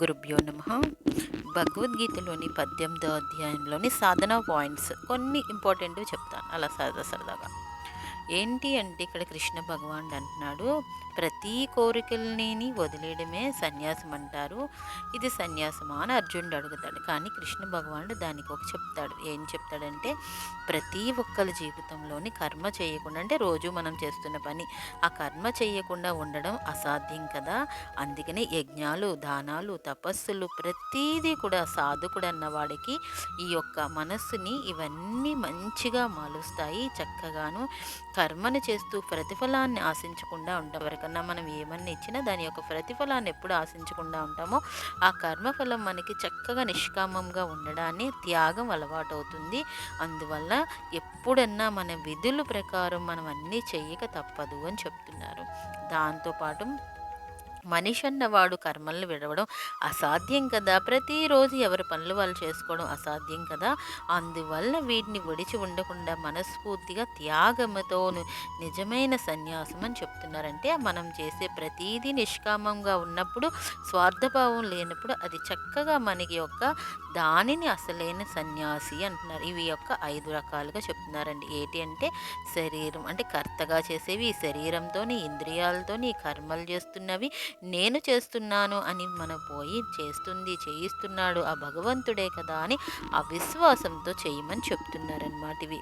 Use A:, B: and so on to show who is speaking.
A: గురుభ్యో నమః. భగవద్గీతలోని 18వ అధ్యాయంలోని సాధన పాయింట్స్ కొన్ని ఇంపార్టెంట్వి చెప్తాను అలా సరదాగా. ఏంటి అంటే ఇక్కడ కృష్ణ భగవానుడు అంటున్నాడు, ప్రతి కోరికల్ని వదిలేయడమే సన్యాసం అంటారు. ఇది సన్యాసమా అని అర్జునుడు అడుగుతాడు. కానీ కృష్ణ భగవానుడు దానికి ఒక చెప్తాడు. ఏం చెప్తాడంటే, ప్రతి ఒక్కరి జీవితంలోని కర్మ చేయకుండా, అంటే రోజు మనం చేస్తున్న పని ఆ కర్మ చేయకుండా ఉండడం అసాధ్యం కదా. అందుకనే యజ్ఞాలు, దానాలు, తపస్సులు ప్రతీదీ కూడా సాధకుడు అన్నవాడికి ఈ యొక్క మనస్సుని ఇవన్నీ మంచిగా మాలుస్తాయి. చక్కగాను కర్మను చేస్తూ ప్రతిఫలాన్ని ఆశించకుండా ఉంటాం. ఎవరికన్నా మనం ఏమన్నా ఇచ్చినా దాని యొక్క ప్రతిఫలాన్ని ఎప్పుడు ఆశించకుండా ఉంటామో ఆ కర్మఫలం మనకి చక్కగా నిష్కామంగా ఉండడాన్ని త్యాగం అలవాటవుతుంది. అందువల్ల ఎప్పుడన్నా మన విధుల ప్రకారం మనం అన్నీ చెయ్యక తప్పదు అని చెప్తున్నారు. దాంతోపాటు మనిషి అన్నవాడు కర్మల్ని విడవడం అసాధ్యం కదా. ప్రతిరోజు ఎవరి పనులు వాళ్ళు చేసుకోవడం అసాధ్యం కదా. అందువల్ల వీటిని విడిచి ఉండకుండా మనస్ఫూర్తిగా త్యాగముతో నిజమైన సన్యాసం అని చెప్తున్నారంటే, మనం చేసే ప్రతీదీ నిష్కామంగా ఉన్నప్పుడు, స్వార్థభావం లేనప్పుడు అది చక్కగా మనకి యొక్క దానిని అసలైన సన్యాసి అంటున్నారు. ఇవి యొక్క 5 రకాలుగా చెప్తున్నారండి. ఏంటి అంటే, శరీరం అంటే కర్తగా చేసేవి, శరీరంతోని ఇంద్రియాలతోని కర్మలు చేస్తున్నవి, నేను చేస్తున్నాను అని మనం పోయి చేయిస్తున్నాడు ఆ భగవంతుడే కదా అని ఆ విశ్వాసంతో చేయమని చెప్తున్నారన్నమాట ఇవి.